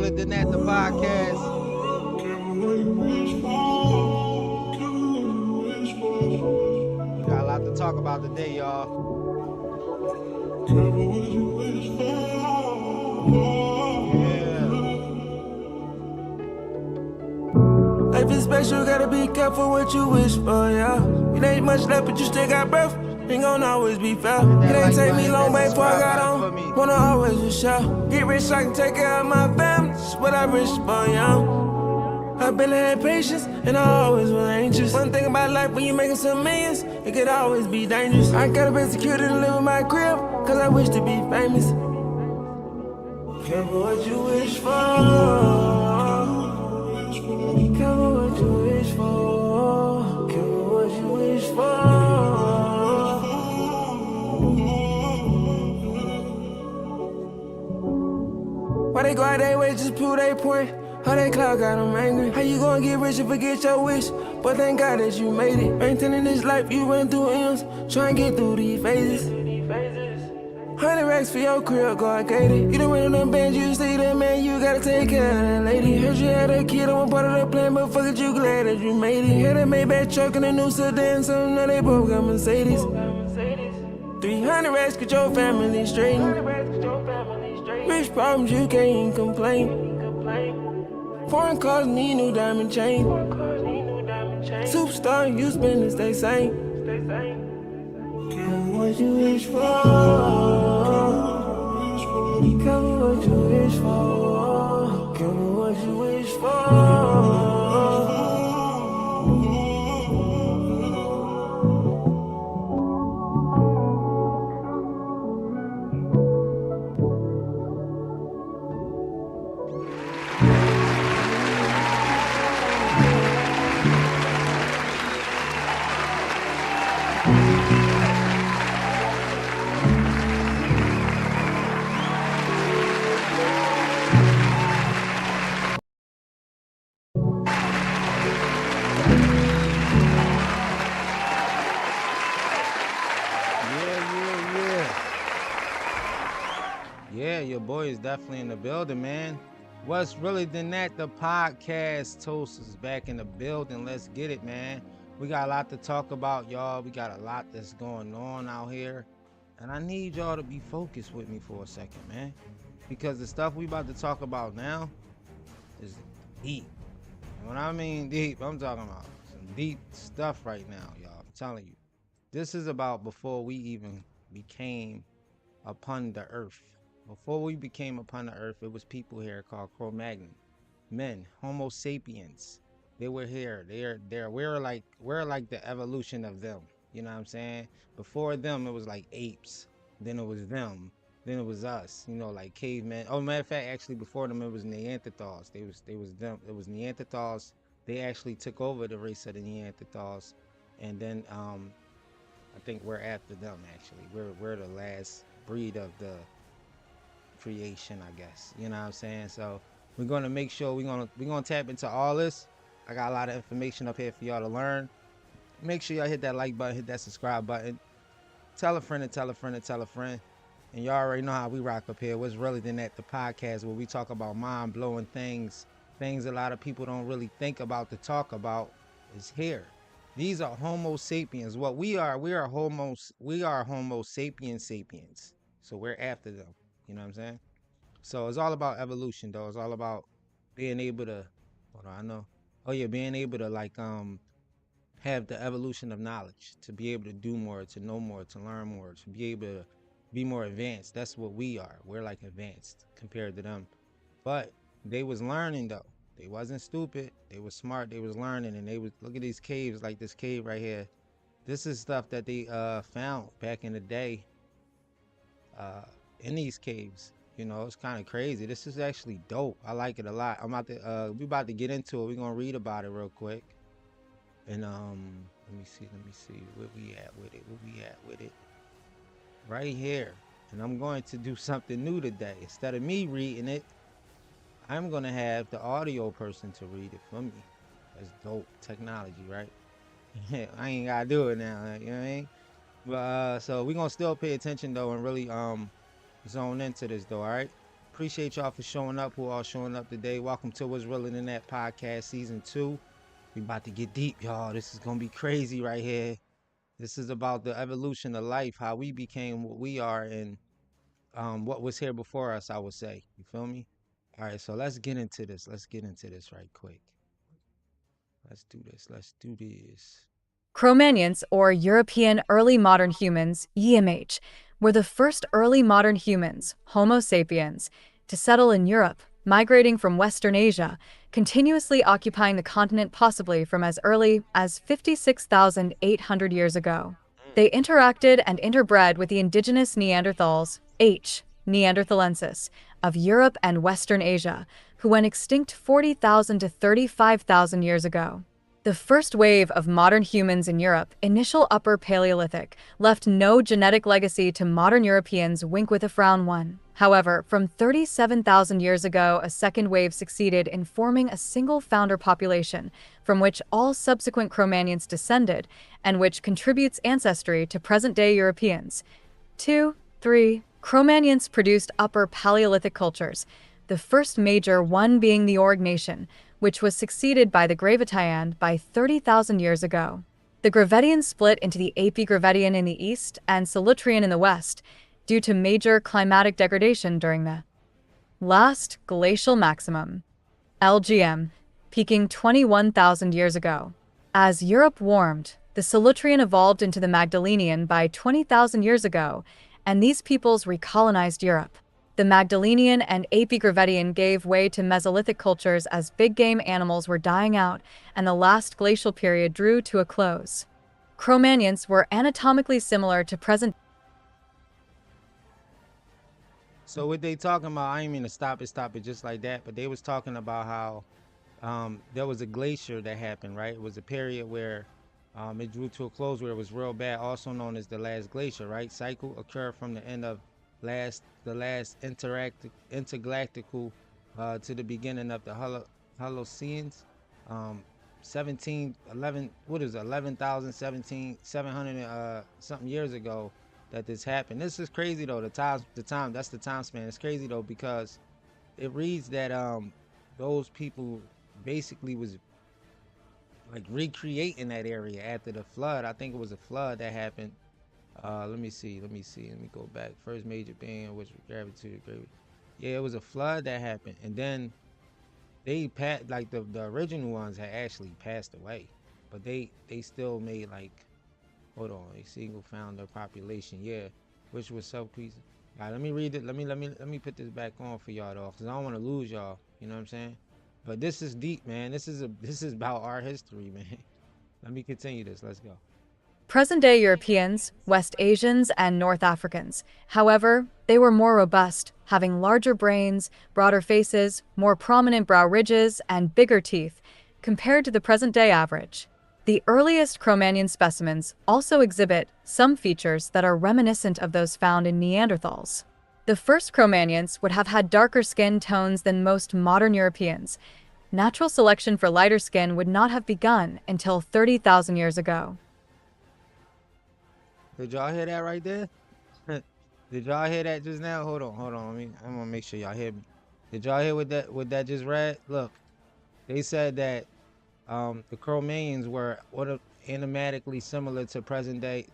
Really Than That, the podcast. We got a lot to talk about today, y'all. Life is special, gotta be careful what you wish for, yeah. It ain't much left, but you still got breath. Ain't gonna always be fair. It ain't take me long, babe, before I got on. Wanna always wish out. Get rich so I can take care of my family. That's what I wish for, yeah. I've been had patience, and I always was anxious. One thing about life, when you making some millions, it could always be dangerous. I gotta be security to live in my crib, cause I wish to be famous. Careful what you wish for. Careful what you wish for. Careful what you wish for. Why they go out their way just prove they point? How they cloud got them angry? How you gonna get rich and forget your wish? But thank God that you made it. Maintaining this life, you went through ends. Try and get through these phases. 100 racks for your crib, God gated. You done win on them bands, you see that man, you gotta take care of that lady. Heard you had a kid, I wasn't part of the plan, but fuck it, you glad that you made it. Had a Maybach truck and a new sedan, so now they both got Mercedes. 300 racks, get your family straight. Rich problems, you can't complain. Foreign cars need new diamond chain. Superstar, you spend to stay sane. Careful what you wish for. Careful what you wish for. Careful what you wish for. Your boy is definitely in the building, man. What's Really Than That, the podcast. Toast is back in the building. Let's get it, man. We got a lot to talk about, y'all. We got a lot that's going on out here. And I need y'all to be focused with me for a second, man. Because the stuff we about to talk about now is deep. And when I mean deep, I'm talking about some deep stuff right now, y'all. I'm telling you. This is about before we even became upon the earth. Before we became upon the earth, it was people here called Cro-Magnons, men, Homo sapiens. They were here. We're like the evolution of them. You know what I'm saying? Before them, it was like apes. Then it was them. Then it was us. You know, like cavemen. Oh, matter of fact, actually, before them, it was Neanderthals. They was them. It was Neanderthals. They actually took over the race of the Neanderthals, and then I think we're after them. Actually, we're the last breed of the creation, I guess. You know what I'm saying? So we're gonna make sure we're gonna tap into all this. I got a lot of information up here for y'all to learn. Make sure y'all hit that like button, hit that subscribe button, tell a friend and tell a friend and tell a friend. And y'all already know how we rock up here. What's Really Than That, the podcast, where we talk about mind-blowing things a lot of people don't really think about to talk about, is here. These are Homo sapiens. What we are Homo sapiens. So we're after them. You know what I'm saying? So it's all about evolution, though. It's all about being able to, being able to like have the evolution of knowledge, to be able to do more, to know more, to learn more, to be able to be more advanced. That's what we are. We're like advanced compared to them. But they was learning though. They wasn't stupid. They was smart. They was learning, and they was, look at these caves, like this cave right here. This is stuff that they found back in the day in these caves. You know, it's kind of crazy. This is actually dope. I like it a lot. We about to get into it. We're gonna read about it real quick. And let me see where we at with it. Right here. And I'm going to do something new today. Instead of me reading it, I'm gonna have the audio person to read it for me. That's dope technology, right? I ain't gotta do it now, you know what I mean? But so we're gonna still pay attention though, and really zone into this though. All right, appreciate y'all for showing up, who all showing up today. Welcome to What's Realer Than That podcast, season 2. We about to get deep, y'all. This is gonna be crazy right here. This is about the evolution of life, how we became what we are, and what was here before us, I would say. You feel me? All right, so let's get into this. Let's get into this right quick. Let's do this. Let's do this. Cro-Magnons, or European Early Modern Humans, EEMH, were the first early modern humans, Homo sapiens, to settle in Europe, migrating from Western Asia, continuously occupying the continent possibly from as early as 56,800 years ago. They interacted and interbred with the indigenous Neanderthals, neanderthalensis, of Europe and Western Asia, who went extinct 40,000 to 35,000 years ago. The first wave of modern humans in Europe, initial Upper Paleolithic, left no genetic legacy to modern Europeans, wink with a frown one. However, from 37,000 years ago, a second wave succeeded in forming a single founder population, from which all subsequent Cro-Magnons descended, and which contributes ancestry to present-day Europeans. 2. 3. Cro-Magnons produced Upper Paleolithic cultures, the first major one being the Org Nation, which was succeeded by the Gravettian by 30,000 years ago. The Gravettian split into the Epigravettian in the east and Solutrean in the west, due to major climatic degradation during the last glacial maximum, LGM, peaking 21,000 years ago. As Europe warmed, the Solutrean evolved into the Magdalenian by 20,000 years ago, and these peoples recolonized Europe. The Magdalenian and Epigravettian gave way to Mesolithic cultures as big game animals were dying out and the last glacial period drew to a close. Cro-Magnons were anatomically similar to present. So what they talking about, I ain't mean to stop it just like that, but they was talking about how there was a glacier that happened, right? It was a period where it drew to a close where it was real bad, also known as the last glacier, right? Cycle occurred from the end of the last intergalactical to the beginning of the Holocene, 11,700 something years ago that this happened. This is crazy though. That's the time span. It's crazy though because it reads that those people basically was like recreating that area after the flood. I think it was a flood that happened. Let me go back. First major being which gravitated. Yeah, it was a flood that happened, and then they like the original ones had actually passed away, but they still made like, hold on, a single founder population. Yeah, which was subcrease. All right, let me read it. Let me put this back on for y'all though, cause I don't want to lose y'all. You know what I'm saying? But this is deep, man. This is about our history, man. Let me continue this. Let's go. Present-day Europeans, West Asians, and North Africans. However, they were more robust, having larger brains, broader faces, more prominent brow ridges, and bigger teeth, compared to the present-day average. The earliest Cro-Magnon specimens also exhibit some features that are reminiscent of those found in Neanderthals. The first Cro-Magnons would have had darker skin tones than most modern Europeans. Natural selection for lighter skin would not have begun until 30,000 years ago. Did y'all hear that right there? Did y'all hear that just now? Hold on. I'm gonna make sure y'all hear me. Did y'all hear what that just read? Look, they said that the Cro-Magnons were animatically similar to present day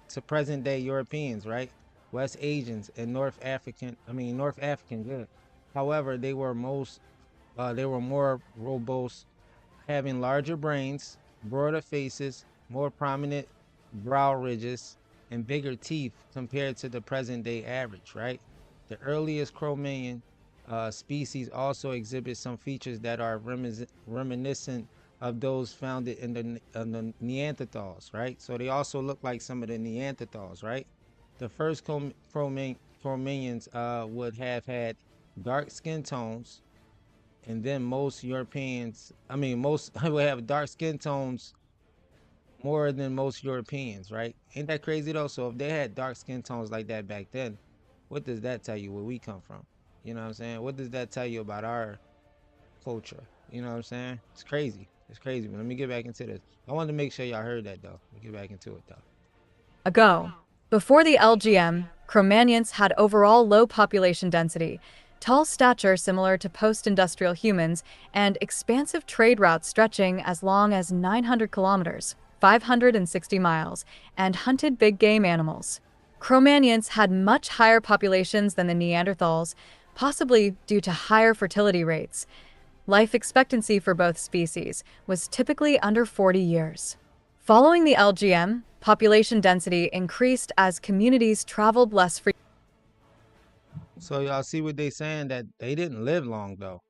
Europeans, right? West Asians and North African, good. However, they were more robust, having larger brains, broader faces, more prominent brow ridges, and bigger teeth compared to the present day average, right? The earliest Cro-Magnon species also exhibit some features that are reminiscent of those found in the Neanderthals, right? So they also look like some of the Neanderthals, right? The first Cro-Magnons would have had dark skin tones, and then most would have dark skin tones more than most Europeans, right? Ain't that crazy though? So if they had dark skin tones like that back then, what does that tell you where we come from? You know what I'm saying? What does that tell you about our culture? You know what I'm saying? It's crazy. But let me get back into this. I wanted to make sure y'all heard that though. Let me get back into it though. Before the LGM, Cro-Magnons had overall low population density, tall stature similar to post-industrial humans, and expansive trade routes stretching as long as 900 kilometers, 560 miles, and hunted big game animals. Cro-Magnons had much higher populations than the Neanderthals, possibly due to higher fertility rates. Life expectancy for both species was typically under 40 years. Following the LGM, population density increased as communities traveled less frequently. So y'all see what they saying, that they didn't live long though.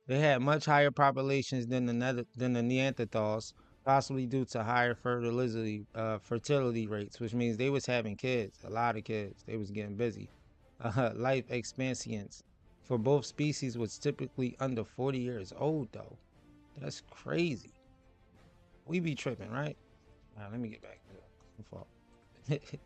They had much higher populations than the Neanderthals, possibly due to higher fertility rates, which means they was having kids, a lot of kids. They was getting busy. Life expectancy for both species was typically under 40 years old though. That's crazy. We be tripping, right? All right, let me get back to it.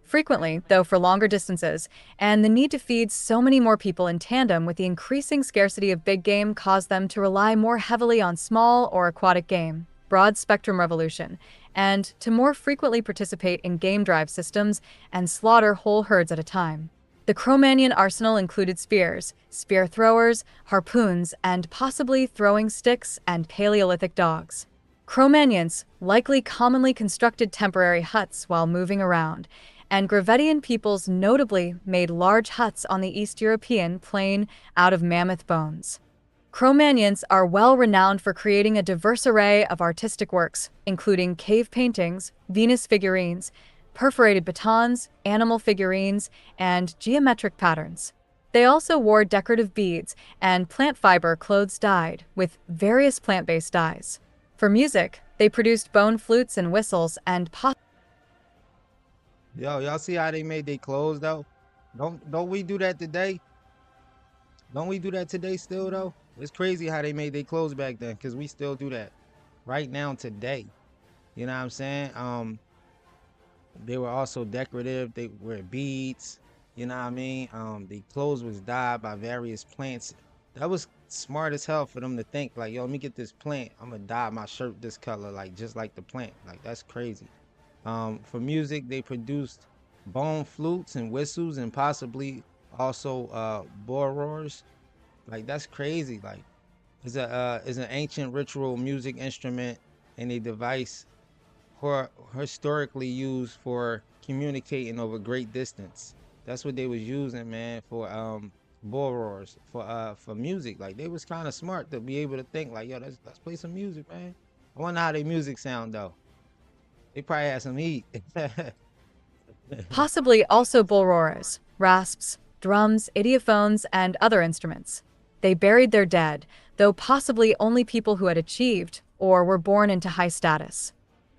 Frequently, though for longer distances, and the need to feed so many more people in tandem with the increasing scarcity of big game caused them to rely more heavily on small or aquatic game, broad-spectrum revolution, and to more frequently participate in game drive systems and slaughter whole herds at a time. The Cro-Magnon arsenal included spears, spear throwers, harpoons, and possibly throwing sticks and Paleolithic dogs. Cro-Magnons likely commonly constructed temporary huts while moving around, and Gravettian peoples notably made large huts on the East European plain out of mammoth bones. Cro-Magnons are well renowned for creating a diverse array of artistic works, including cave paintings, Venus figurines, perforated batons, animal figurines, and geometric patterns. They also wore decorative beads and plant fiber clothes dyed with various plant-based dyes. For music, they produced bone flutes and whistles and Yo, y'all see how they made their clothes though? Don't we do that today? Don't we do that today still though? It's crazy how they made their clothes back then, because we still do that right now today. You know what I'm saying? They were also decorative. They wear beads. You know what I mean? The clothes was dyed by various plants. That was smart as hell for them to think like, yo, let me get this plant. I'm gonna dye my shirt this color, like just like the plant. Like that's crazy. For music, they produced bone flutes and whistles, and possibly also borors. Like that's crazy. Like it's an ancient ritual music instrument and a device historically used for communicating over great distance. That's what they was using, man, for borors, for music. Like they was kind of smart to be able to think like, yo, let's play some music, man. I wonder how their music sound though. They probably had some heat. possibly also bulroras, rasps, drums, idiophones, and other instruments. They buried their dead, though possibly only people who had achieved or were born into high status.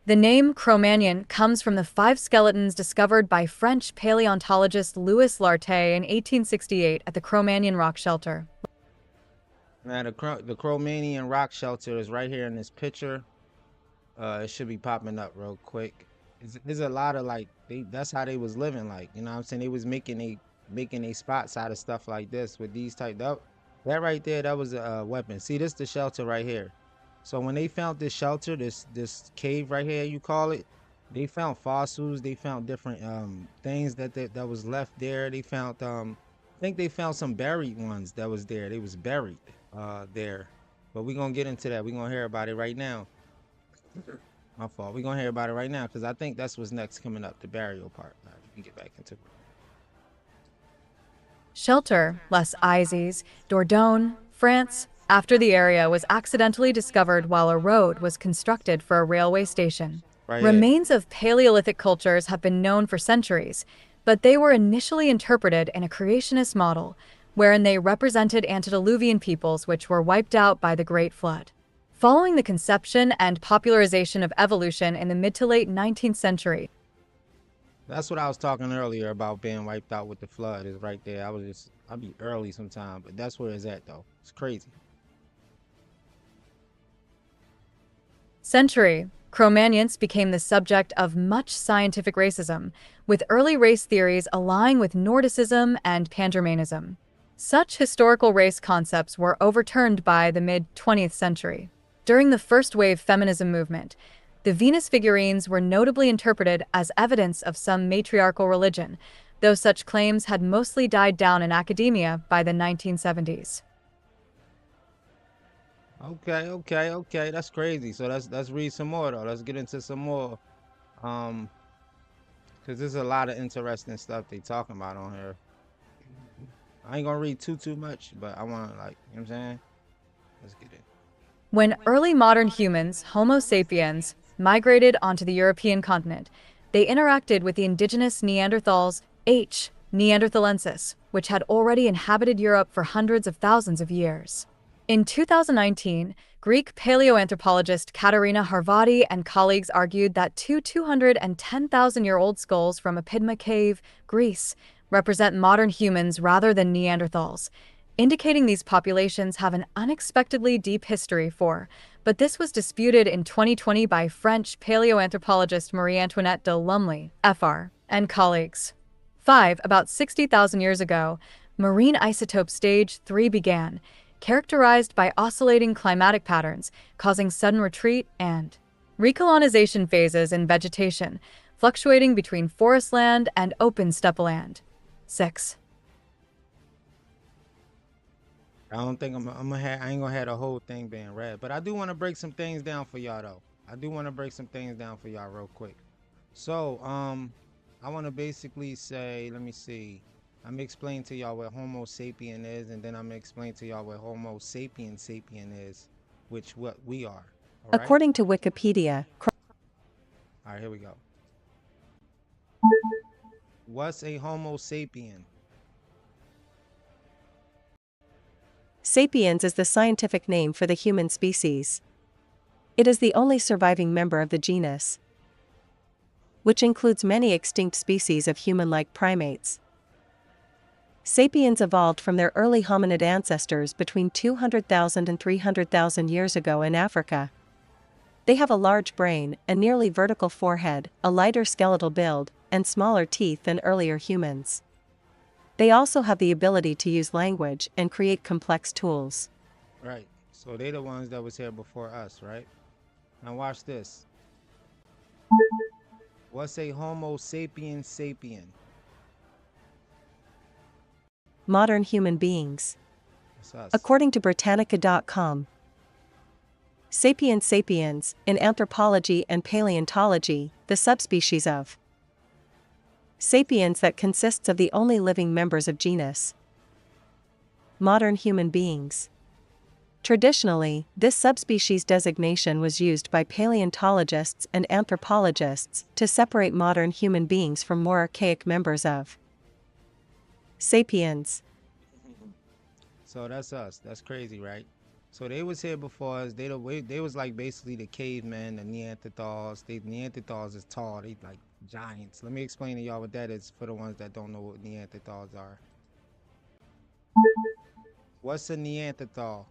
The name Cro-Magnon comes from the 5 skeletons discovered by French paleontologist Louis Lartet in 1868 at the Cro-Magnon rock shelter. Now the Cro-Magnon rock shelter is right here in this picture. It should be popping up real quick. There's a lot of like that's how they was living, like, you know what I'm saying? They was making a spots out of stuff like this with these type that right there, that was a weapon. See, this the shelter right here. So when they found this shelter, this cave right here, you call it, they found fossils, they found different things that was left there. They found I think they found some buried ones that was there. They was buried there. But we're gonna get into that. We're gonna hear about it right now. My fault. We're gonna hear about it right now because I think that's what's next coming up, the burial part. All right, we can get back into it. Shelter, Les Izes, Dordogne, France, after the area was accidentally discovered while a road was constructed for a railway station. Right. Remains of Paleolithic cultures have been known for centuries, but they were initially interpreted in a creationist model, wherein they represented antediluvian peoples which were wiped out by the Great Flood. Following the conception and popularization of evolution in the mid to late 19th century. That's what I was talking earlier about being wiped out with the flood, is right there. I'll be early sometime, but that's where it's at though. It's crazy. Cro-Magnons became the subject of much scientific racism, with early race theories aligning with Nordicism and Pan-Germanism. Such historical race concepts were overturned by the mid-20th century. During the first wave feminism movement, the Venus figurines were notably interpreted as evidence of some matriarchal religion, though such claims had mostly died down in academia by the 1970s. Okay. That's crazy. So let's read some more though. Let's get into some more. Um, because there's a lot of interesting stuff they talking about on here. I ain't gonna read too much, but I wanna, like, you know what I'm saying? Let's get it. When early modern humans, Homo sapiens, migrated onto the European continent, they interacted with the indigenous Neanderthals, Neanderthalensis, which had already inhabited Europe for hundreds of thousands of years. In 2019, Greek paleoanthropologist Katerina Harvati and colleagues argued that two 210,000-year-old skulls from Epidma Cave, Greece, represent modern humans rather than Neanderthals, indicating these populations have an unexpectedly deep history but this was disputed in 2020 by French paleoanthropologist Marie-Antoinette de Lumley, FR, and colleagues. 5. About 60,000 years ago, marine isotope stage 3 began, characterized by oscillating climatic patterns, causing sudden retreat and recolonization phases in vegetation, fluctuating between forest land and open steppe land. 6. I don't think I ain't gonna have the whole thing being read, but I do want to break some things down for y'all though. I do want to break some things down for y'all real quick. So, I want to basically say, let me see. I'm gonna explain to y'all what Homo sapien is, and then I'm gonna explain to y'all what Homo sapien is, which what we are. All right. According to Wikipedia, All right, here we go. What's a Homo sapien? sapiens is the scientific name for the human species. It is the only surviving member of the genus, which includes many extinct species of human-like primates. Sapiens evolved from their early hominid ancestors between 200,000 and 300,000 years ago in Africa. They have a large brain, a nearly vertical forehead, a lighter skeletal build, and smaller teeth than earlier humans. They also have the ability to use language and create complex tools. Right. So they the ones that was here before us, right? Now watch this. What's a Homo sapien? Modern human beings. That's us. According to Britannica.com, sapiens, in anthropology and paleontology, the subspecies of sapiens that consists of the only living members of genus. Modern human beings. Traditionally, this subspecies designation was used by paleontologists and anthropologists to separate modern human beings from more archaic members of sapiens. So that's us. That's crazy, right? So they was here before us. They was like basically the cavemen, the Neanderthals. Neanderthals is tall. They like giants. Let me explain to y'all what that is for the ones that don't know what Neanderthals are. What's a Neanderthal?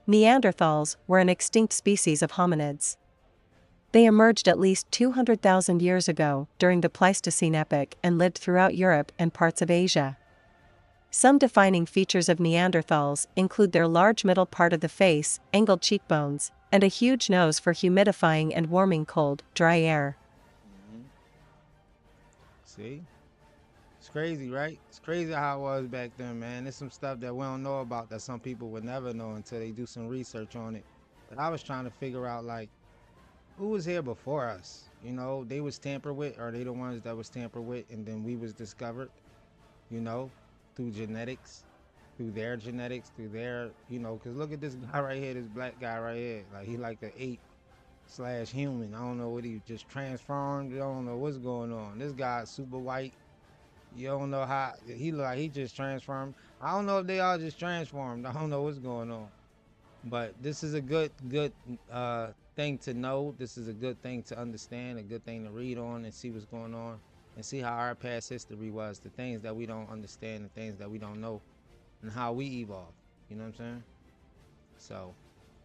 Neanderthals were an extinct species of hominids. They emerged at least 200,000 years ago during the Pleistocene epoch and lived throughout Europe and parts of Asia. Some defining features of Neanderthals include their large middle part of the face, angled cheekbones, and a huge nose for humidifying and warming cold, dry air. See? It's crazy, right? It's crazy how it was back then, man. There's some stuff that we don't know about that some people would never know until they do some research on it. But I was trying to figure out, like, who was here before us? You know, they was tampered with, or they the ones that was tampered with, and then we was discovered, you know, through genetics, through their, you know, because look at this guy right here, this black guy right here. Like, he like an ape/human. I don't know what he just transformed. I don't know what's going on. This guy's super white. You don't know how he look like he just transformed. I don't know if they all just transformed. I don't know what's going on. But this is a good thing to know. This is a good thing to understand, a good thing to read on and see what's going on and see how our past history was, the things that we don't understand, the things that we don't know, and how we evolved. You know what I'm saying? So,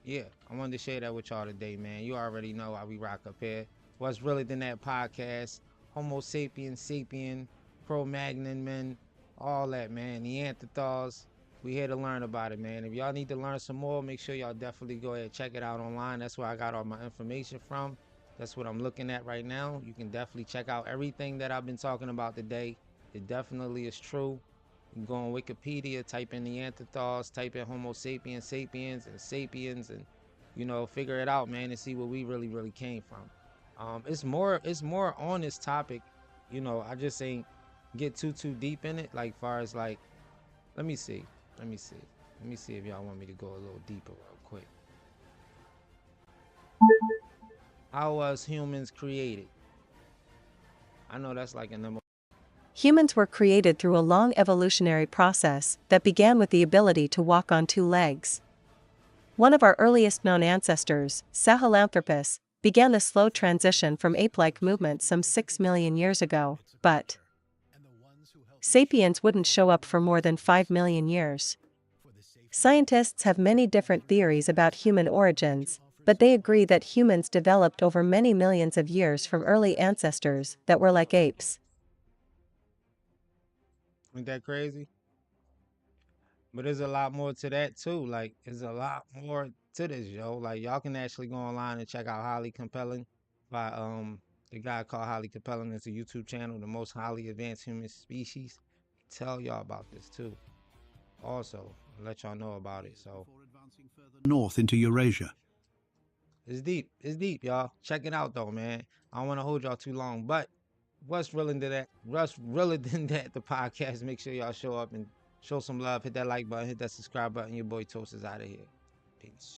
yeah, I wanted to share that with y'all today, man. You already know how we rock up here. What's Really Than That podcast, Homo sapien, Cro-Magnon men, all that, man. Neanderthals. We here to learn about it, man. If y'all need to learn some more, make sure y'all definitely go ahead and check it out online. That's where I got all my information from. That's what I'm looking at right now. You can definitely check out everything that I've been talking about today. It definitely is true. You can go on Wikipedia, type in Neanderthals, type in Homo sapiens, sapiens, and figure it out, man, and see where we really came from. It's more on this topic. I just ain't get too deep in it. Like far as like, let me see if y'all want me to go a little deeper real quick. How was humans created? I know that's like a number. Humans were created through a long evolutionary process that began with the ability to walk on two legs. One of our earliest known ancestors, Sahelanthropus, began the slow transition from ape-like movements some 6 million years ago, but sapiens wouldn't show up for more than 5 million years. Scientists have many different theories about human origins, but they agree that humans developed over many millions of years from early ancestors that were like apes. Ain't that crazy? But there's a lot more to that too. Like, there's a lot more to this, yo. Like, y'all can actually go online and check out Highly Compelling by the guy called Highly Compelling. It's a YouTube channel, the most highly advanced human species. Tell y'all about this too. Also, let y'all know about it. So north into Eurasia. it's deep. It's deep, y'all. Check it out though, man. I don't want to hold y'all too long, but what's realer than that? What's realer than that? The podcast. Make sure y'all show up and show some love. Hit that like button. Hit that subscribe button. Your boy Toast is out of here. Peace.